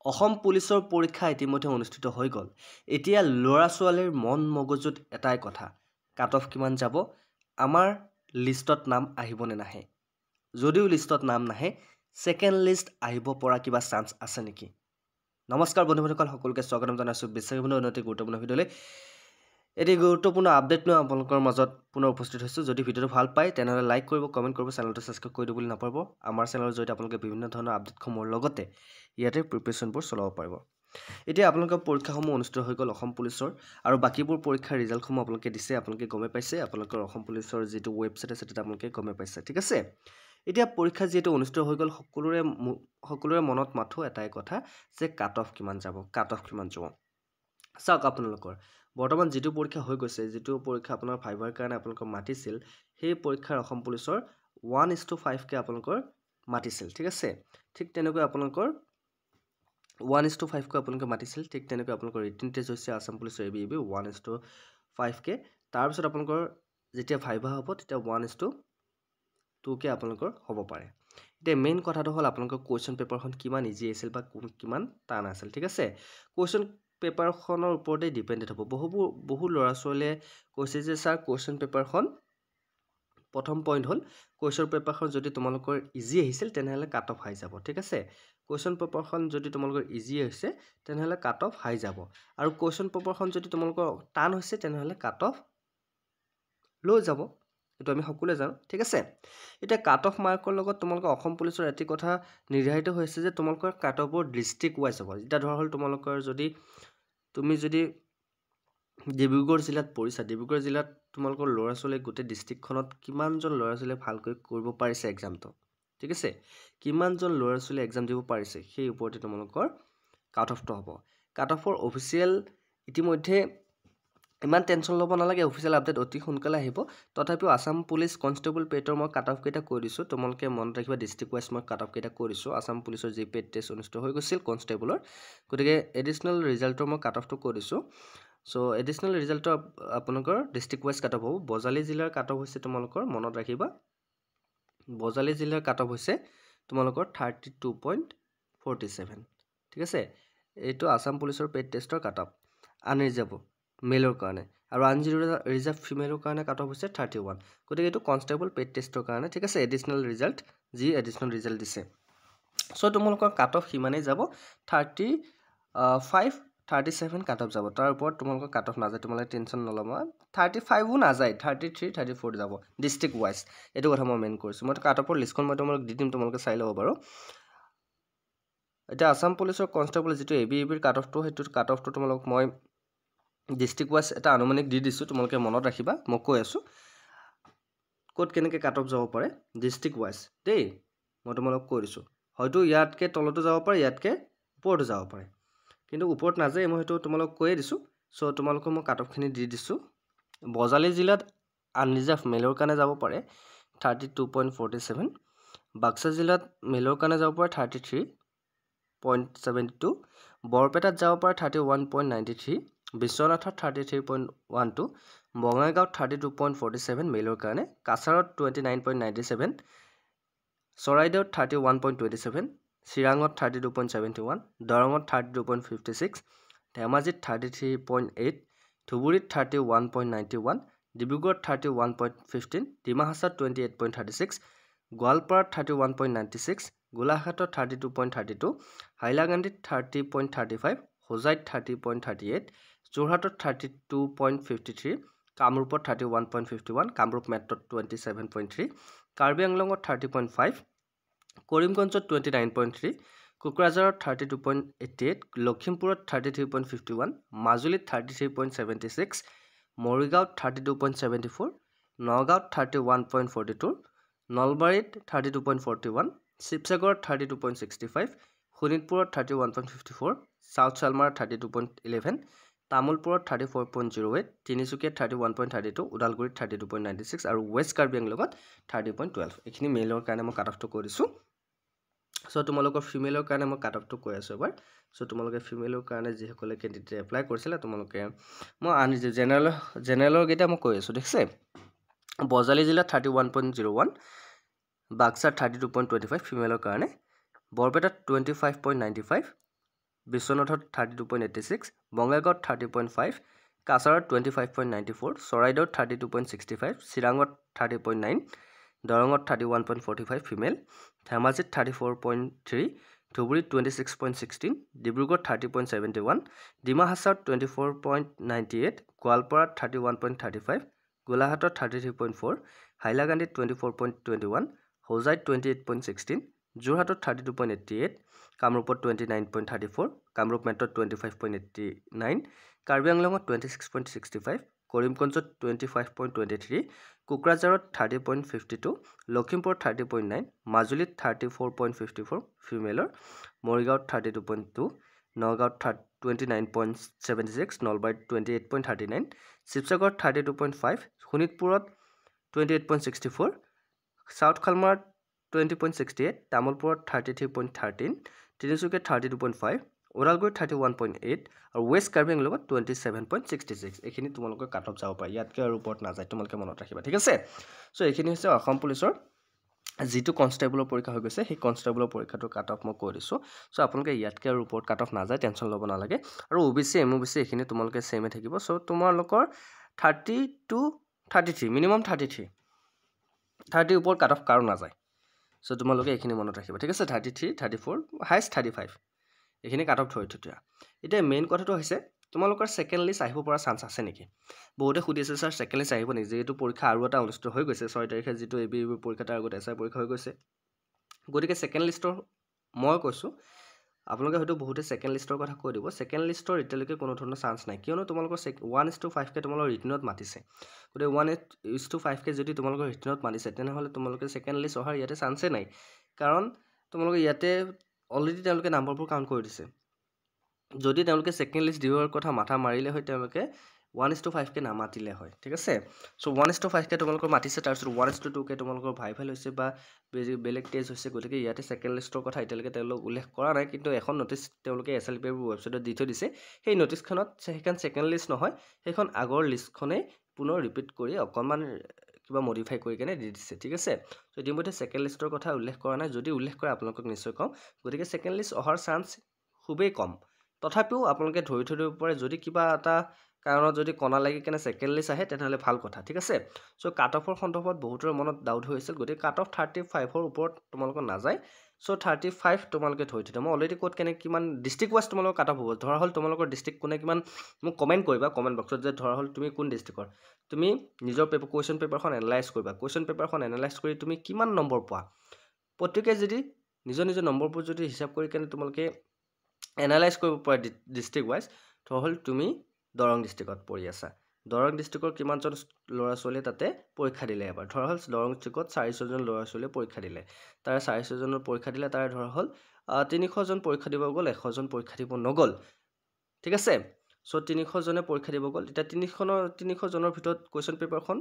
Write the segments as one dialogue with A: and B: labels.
A: অসম পুলিচৰ পৰীক্ষা ইতিমধ্যে অনুষ্ঠিত হৈ গ'ল। এতিয়া ল'ৰা ছোৱালীৰ মন মগজুত এটাই কথা, কাট অফ কিমান যাব, আমাৰ লিষ্টত নাম আহিব নে নাহে। যদিও লিষ্টত নাম নাহে, ছেকেণ্ড লিষ্ট আহিব পৰা কিবা চান্স আছে নেকি? নমস্কাৰ বন্ধুসকল, সকলোকে স্বাগতম জনাইছোঁ বিশ্বাসবন্ধু অতি গুৰুত্বপূৰ্ণ ভিডিঅ'লৈ। এটি গুৰুত্বপূৰ্ণ আপডেট লৈ আপোনালোকৰ মাজত পুনৰ উপস্থিত হৈছোঁ। যদি ভিডিঅ'টো ভাল পায় তেনেহ'লে লাইক কৰিব, কমেণ্ট কৰিব, চেনেলটো ছাবস্ক্ৰাইব কৰি দিব বুলি নাপাব। আমাৰ চেনেলৰ জৰিয়তে আপোনালোকে বিভিন্ন ধৰণৰ আপডেটসমূহৰ লগতে ইয়াতে প্ৰিপেৰেশ্যনবোৰ চলাব পাৰিব। এতিয়া আপোনালোকৰ পৰীক্ষাসমূহ অনুষ্ঠিত হৈ গ'ল অসম পুলিচৰ, আৰু বাকীবোৰ পৰীক্ষাৰ ৰিজাল্টসমূহ আপোনালোকে দিছে, আপোনালোকে গমে পাইছে। আপোনালোকৰ অসম পুলিচৰ যিটো ৱেবছাইট আছে তাতে আপোনালোকে গমে পাইছে, ঠিক আছে। এতিয়া পৰীক্ষা যিহেতু অনুষ্ঠিত হৈ গ'ল, সকলোৰে মনত মাথো এটাই কথা যে কাট অফ কিমান যাব, কাট অফ কিমান যাব। চাওক, আপোনালোকৰ বৰ্তমান যিটো পৰীক্ষা হৈ গৈছে, যিটো পৰীক্ষা আপোনাৰ ভাইভাৰ কাৰণে আপোনালোকক মাতিছিল, সেই পৰীক্ষাৰ অসম পুলিচৰ 1:5কে আপোনালোকৰ মাতিছিল, ঠিক আছে। ঠিক তেনেকৈ আপোনালোকৰ 1:5কৈ আপোনালোকে মাতিছিল। ঠিক তেনেকৈ আপোনালোকৰ ৰিটেন টেষ্ট হৈছে আছাম পুলিচৰ ABAB 1:5কে। তাৰপিছত আপোনালোকৰ যেতিয়া ভাইভা হ'ব তেতিয়া 1:2কে আপোনালোকৰ হ'ব পাৰে। এতিয়া মেইন কথাটো হ'ল আপোনালোকৰ কুৱেশ্যন পেপাৰখন কিমান ইজি আছিল বা কিমান টান আছিল, ঠিক আছে। কুৱেশ্যন পেপাৰখনৰ ওপৰতে ডিপেণ্ডেড হ'ব। বহু ল'ৰা ছোৱালীয়ে কৈছে যে ছাৰ কুৱেশ্যন পেপাৰখন, প্ৰথম পইণ্ট হ'ল কুৱেশ্যন পেপাৰখন যদি তোমালোকৰ ইজি আহিছিল তেনেহ'লে কাট অফ হাই যাব, ঠিক আছে। কুৱেশ্যন পেপাৰখন যদি তোমালোকৰ ইজি হৈছে তেনেহ'লে কাট অফ হাই যাব, আৰু কুৱেশ্যন পেপাৰখন যদি তোমালোকৰ টান হৈছে তেনেহ'লে কাট অফ ল' যাব। এইটো আমি সকলোৱে জানো, ঠিক আছে। এতিয়া কাট অফ মাৰ্কৰ লগত তোমালোকৰ অসম পুলিচৰ এটি কথা নিৰ্ধাৰিত হৈছে যে তোমালোকৰ কাট অফবোৰ ডিষ্ট্ৰিক্ট ৱাইজ হ'ব। এতিয়া ধৰা হ'ল তোমালোকৰ তুমি যদি ডিব্ৰুগড় জিলাত পৰিছা, ডিব্ৰুগড় জিলাত তোমালোকৰ ল'ৰা ছোৱালীয়ে গোটেই ডিষ্ট্ৰিক্টখনত কিমানজন ল'ৰা ছোৱালীয়ে ভালকৈ কৰিব পাৰিছে এক্সামটো, ঠিক আছে, কিমানজন ল'ৰা ছোৱালীয়ে এক্সাম দিব পাৰিছে, সেই ওপৰতে তোমালোকৰ কাট অফটো হ'ব। কাট অফৰ অফিচিয়েল ইতিমধ্যে ইমান টেনশ্যন ল'ব নালাগে, অফিচিয়েল আপডেট অতি সোনকালে আহিব। তথাপিও আছাম পুলিচ কনষ্টেবল পেটৰ মই কাট অফ কেইটা কৈ দিছোঁ, তোমালোকে মনত ৰাখিবা। ডিষ্ট্ৰিক্ট ৱাইজ মই কাট অফ কেইটা কৈ দিছোঁ। আছাম পুলিচৰ যি পেট টেষ্ট অনুষ্ঠিত হৈ গৈছিল কনষ্টেবলৰ, গতিকে এডিশ্যনেল ৰিজাল্টৰ মই কাট অফটো কৈ দিছোঁ। চ' এডিশ্যনেল ৰিজাল্টৰ আপোনালোকৰ ডিষ্ট্ৰিক্ট ৱাইজ কাট অফ হ'ব। বজালী জিলাৰ কাট অফ হৈছে তোমালোকৰ, মনত ৰাখিবা, বজালী জিলাৰ কাট অফ হৈছে তোমালোকৰ 32.47, ঠিক আছে। এইটো আছাম পুলিচৰ পেড টেষ্টৰ কাট অফ আনৰিজাৰ্ভ মেলৰ কাৰণে, আৰু আনৰিজাৰ্ভ ফিমেলৰ কাৰণে কাট অফ হৈছে 31। গতিকে এইটো কনষ্টেবল পেড টেষ্টৰ কাৰণে, ঠিক আছে, এডিশ্যনেল ৰিজাল্ট যি এডিশ্যনেল ৰিজাল্ট দিছে। চ' তোমালোকৰ কাট অফ সিমানেই যাব, 35, 37 কাট অফ যাব। তাৰ ওপৰত তোমালোকৰ কাট অফ নাযায়, তোমালোকে টেনশ্যন নল'বা। 35ও নাযায়, 33, 34 যাব ডিষ্ট্ৰিক্ট ৱাইজ। এইটো কথা মই মেইন কৰিছোঁ। মই কাট অফৰ লিষ্টখন মই তোমালোক দি দিম, তোমালোকে চাই ল'ব বাৰু। এতিয়া আছাম পুলিচৰ কনষ্টেবল যিটো ABABৰ কাট অফটো, সেইটো কাট অফটো তোমালোক মই ডিষ্ট্ৰিক্ট ৱাইজ এটা আনুমানিক দি দিছোঁ, তোমালোকে মনত ৰাখিবা। মই কৈ আছোঁ ক'ত কেনেকৈ কাট অফ যাব পাৰে ডিষ্ট্ৰিক্ট ৱাইজ দেই, মই তোমালোক কৈ দিছোঁ। হয়তো ইয়াতকৈ তলতো যাব পাৰে, ইয়াতকৈ ওপৰতো যাব পাৰে, কিন্তু ওপৰত নাযায়, মই সেইটো তোমালোক কৈয়ে দিছোঁ। চ' তোমালোকক মই কাট অফখিনি দি দিছোঁ। বজালী জিলাত আনৰিজাৰ্ভ মেলৰ কাৰণে যাব পাৰে 32.47, বাক্সা জিলাত মেলৰ কাৰণে যাব পাৰে 33.72, বৰপেটাত যাব পাৰে 31.93, বিশ্বনাথত 33.12, বঙাইগাঁৱত 32.47 মেলৰ কাৰণে, কাছাৰত 29.97, চৰাইদেউত 31.27, চিৰাঙত 32.71, দৰঙত 32.56, ধেমাজিত 33.8, ধুবুৰীত 31.91, ডিব্ৰুগড়ত 31.15, ডিমা হাছাওত 28.36, গোৱালপাৰাত 31.96, গোলাঘাটত 32.32, হাইলাকান্দিত 30.35, হোজাইত 30.38, যোৰহাটত 32.53, কামৰূপত 31.51, কামৰূপ মেট্ৰত 27.3, কাৰ্বি আংলঙত 30.5, কৰিমগঞ্জত 29.3, কোকৰাঝাৰত 32.88, লখিমপুৰত 33.51, মাজুলীত 33.76, মৰিগাঁৱত 32.74, নগাঁৱত 31.42, নলবাৰীত 32.41, শিৱসাগৰত 32.65, শোণিতপুৰত 31.54, চাউথ চালমাৰত 32.11, তামোলপুৰত 34.08, তিনিচুকীয়াত 31.32, ওদালগুৰিত 32.96, আৰু ৱেষ্ট কাৰ্বি আংলঙত 30.12। এইখিনি মেলৰ কাৰণে মই কাট অফটো কৈ দিছোঁ। চ' তোমালোকৰ ফিমেলৰ কাৰণে মই কাট অফটো কৈ আছোঁ এবাৰ। চ' তোমালোকে ফিমেলৰ কাৰণে যিসকলে কেণ্ডিডেট এপ্লাই কৰিছিলে, তোমালোকে মই জেনেৰেলৰ কেইটা মই কৈ আছোঁ, ঠিক আছে। বজালী জিলাত 31.01, বাক্সাত 32.25 ফিমেলৰ কাৰণে, বৰপেটাত 25.95, বিশ্বনাথত 32.86, বঙাইগাঁৱত 30.5, কাছাৰত 25.94, চৰাইদেউত 32.65, চিৰাঙত 30.9, দৰঙত 31.45 ফিমেল, ধেমাজিত 34.3, ধুবুৰীত 26.16, ডিব্ৰুগড়ত 30.71, ডিমা হাছাওত 24.98, গোৱালপাৰাত 31.35, গোলাঘাটত 33.4, হাইলাকান্দিত 24.21, হোজাইত 28.16, যোৰহাটত 32.88, কামৰূপত 29.34, কামৰূপ মেট্ৰত 25.89, কাৰ্বি আংলঙত 26.65, কৰিমগঞ্জত 25.23, কোকৰাঝাৰত 30.52, লখিমপুৰত 30.9, মাজুলীত 34.54 ফিমেলৰ, মৰিগাঁৱত 32.2, নগাঁৱত 29.76, নলবাৰীত 28.39, শিৱসাগৰত 32.5, শোণিতপুৰত 28.64, চাউথ খালমাৰত 20.68, তামোলপুৰত 33.13, তিনিচুকীয়াত 32.5, ওদালগুৰিত 31.8 আৰু ৱেষ্ট কাৰ্বি আংলঙত 27.66। এইখিনি তোমালোকৰ কাট অফ যাব পাৰে, ইয়াতকৈ আৰু ওপৰত নাযায়, তোমালোকে মনত ৰাখিবা, ঠিক আছে। চ' এইখিনি হৈছে অসম পুলিচৰ যিটো কনষ্টেবলৰ পৰীক্ষা হৈ গৈছে, সেই কনষ্টেবলৰ পৰীক্ষাটোৰ কাট অফ মই কৈ দিছোঁ। চ' আপোনালোকে ইয়াতকৈ আৰু ওপৰত কাট অফ নাযায়, টেনশ্যন ল'ব নালাগে। আৰু OBC MOBC এইখিনি তোমালোকে ছেমে থাকিব। চ' তোমালোকৰ 30 to 33, মিনিমাম 33, 30 ওপৰত কাট অফ কাৰো নাযায়। চ' তোমালোকে এইখিনি মনত ৰাখিবা, ঠিক আছে। 33, 34, হাইষ্ট 35, এইখিনি কাট অফ ধৰি থোৱা। এতিয়া মেইন কথাটো হৈছে তোমালোকৰ ছেকেণ্ড লিষ্ট আহিব পৰা চান্স আছে নেকি? বহুতে সুধিছে ছাৰ ছেকেণ্ড লিষ্ট আহিব নেকি? যিহেতু পৰীক্ষা আৰু এটা অনুষ্ঠিত হৈ গৈছে 6 তাৰিখে, যিটো এবি পৰীক্ষাৰ আগত SI পৰীক্ষা হৈ গৈছে। গতিকে ছেকেণ্ড লিষ্টৰ মই কৈছোঁ, আপোনালোকে হয়তো বহুতে ছেকেণ্ড লিষ্টৰ কথা কৈ দিব। ছেকেণ্ড লিষ্টৰ এতিয়ালৈকে কোনো ধৰণৰ চান্স নাই, কিয়নো তোমালোকৰ 1:5কে তোমালোকৰ ৰিটেনত মাতিছে। গতিকে 1:5কে যদি তোমালোকৰ ৰিটেনত মাতিছে, তেনেহ'লে তোমালোকে ছেকেণ্ড লিষ্ট অহাৰ ইয়াতে চান্সেই নাই। কাৰণ তোমালোকে ইয়াতে অলৰেডি তেওঁলোকে নাম্বাৰবোৰ কাউণ্ট কৰি দিছে। যদি তেওঁলোকে ছেকেণ্ড লিষ্ট দিয়াৰ কথা মাথা মাৰিলে হয়, তেওঁলোকে 1:5কে নামাতিলে হয়, ঠিক আছে। চ' 1:5কে তোমালোকৰ মাতিছে, তাৰপিছত 1:2কে তোমালোকৰ ভাইভেল হৈছে বা বেলেগ টেষ্ট হৈছে। গতিকে ইয়াতে ছেকেণ্ড লিষ্টৰ কথা এতিয়ালৈকে তেওঁলোক উল্লেখ কৰা নাই, কিন্তু এখন নটিচ তেওঁলোকে SLPৰ ৱেবছাইটত দি থৈ দিছে। সেই নটিচখনত সেইখন ছেকেণ্ড লিষ্ট নহয়, সেইখন আগৰ লিষ্টখনেই পুনৰ ৰিপিট কৰি অকণমান কিবা মডিফাই কৰি কেনে দি দিছে, ঠিক আছে। চ' ইতিমধ্যে ছেকেণ্ড লিষ্টৰ কথা উল্লেখ কৰা নাই, যদি উল্লেখ কৰে আপোনালোকক নিশ্চয় কম। গতিকে ছেকেণ্ড লিষ্ট অহাৰ চান্স খুবেই কম। তথাপিও আপোনালোকে ধৰি থৈ দিব পাৰে, যদি কিবা এটা কাৰণত যদি কণা লাগি কেনে ছেকেণ্ড লিষ্ট আহে, তেনেহ'লে ভাল কথা, ঠিক আছে। চ' কাট অফৰ সন্দৰ্ভত বহুতৰ মনত ডাউট হৈ আছিল, গতিকে কাট অফ 35ৰ ওপৰত তোমালোকৰ নাযায়। চ' 35 তোমালোকে ধৰি থৈ দিয়া। মই অলৰেডি ক'ত কেনে কিমান ডিষ্ট্ৰিক্ট ৱাইজ তোমালোকৰ কাট অফ হ'ব। ধৰা হ'ল তোমালোকৰ ডিষ্ট্ৰিক্ট কোনে কিমান, মোক কমেণ্ট কৰিবা কমেণ্ট বক্সত, যে ধৰা হ'ল তুমি কোন ডিষ্ট্ৰিক্টৰ। তুমি নিজৰ কুৱেশ্যন পেপাৰখন এনালাইজ কৰিবা। কুৱেশ্যন পেপাৰখন এনালাইজ কৰি তুমি কিমান নম্বৰ পোৱা, প্ৰত্যেকে যদি নিজৰ নিজৰ নম্বৰবোৰ যদি হিচাপ কৰি কেনে তোমালোকে এনালাইজ কৰিব পৰা ডিষ্ট্ৰিক্ট ৱাইজ, ধৰা হ'ল তুমি দৰং ডিষ্ট্ৰিক্টত পঢ়ি আছা। দৰং ডিষ্ট্ৰিক্টৰ কিমানজন ল'ৰা ছোৱালীয়ে তাতে পৰীক্ষা দিলে এবাৰ। ধৰা হ'ল দৰং ডিষ্ট্ৰিক্টত 400জন ল'ৰা ছোৱালীয়ে পৰীক্ষা দিলে। তাৰে 400জনৰ পৰীক্ষা দিলে, তাৰে ধৰা হ'ল 300জন পৰীক্ষা দিব গ'ল, 100জন পৰীক্ষা দিব নগ'ল, ঠিক আছে। চ' 300জনে পৰীক্ষা দিব গ'ল। এতিয়া 300জনৰ ভিতৰত কুৱেশ্যন পেপাৰখন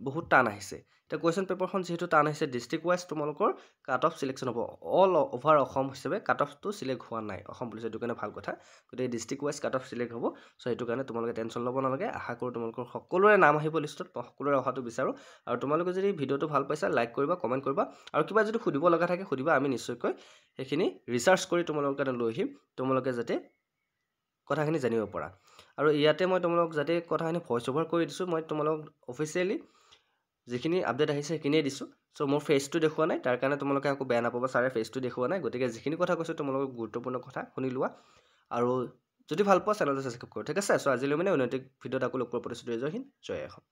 A: বহুত টান আহিছে। এতিয়া কুৱেশ্যন পেপাৰখন যিহেতু টান আহিছে, ডিষ্ট্ৰিক্ট ৱাইজ তোমালোকৰ কাট অফ চিলেকশ্যন হ'ব। অল অভাৰ অসম হিচাপে কাট অফটো চিলেক্ট হোৱা নাই অসম পুলিচৰ, সেইটো কাৰণে ভাল কথা। গতিকে district wise cut off select হ'ব। চ' সেইটো কাৰণে তোমালোকে টেনশ্যন ল'ব নালাগে। আশা কৰোঁ তোমালোকৰ সকলোৰে নাম আহিব লিষ্টত, মই সকলোৰে অহাটো বিচাৰোঁ। আৰু তোমালোকে যদি ভিডিঅ'টো ভাল পাইছা, লাইক কৰিবা, কমেণ্ট কৰিবা, আৰু কিবা যদি সুধিব লগা থাকে সুধিবা, আমি নিশ্চয়কৈ সেইখিনি ৰিচাৰ্চ কৰি তোমালোকৰ কাৰণে লৈ আহিম, তোমালোকে যাতে কথাখিনি জানিব পৰা। আৰু ইয়াতে মই তোমালোকক যাতে কথাখিনি ভইচ অভাৰ কৰি দিছোঁ, মই তোমালোকক অফিচিয়েলি যিখিনি আপডেট আহিছে সেইখিনিয়ে দিছোঁ। চ' মোৰ ফেচটো দেখুওৱা নাই, তাৰ কাৰণে তোমালোকে আকৌ বেয়া নাপাবা, ছাৰে ফেচটো দেখুওৱা নাই। গতিকে যিখিনি কথা কৈছোঁ তোমালোকক গুৰুত্বপূৰ্ণ কথা শুনি লোৱা, আৰু যদি ভাল পোৱা চেনেলটো ছাবস্ক্ৰাইব কৰোঁ, ঠিক আছে। চ' আজিলৈ মানে অন্য ভিডিঅ'ত আকৌ লগ পোৱাৰ প্ৰতিশ্ৰুতি। জয় হিন্দ, জয় অসম।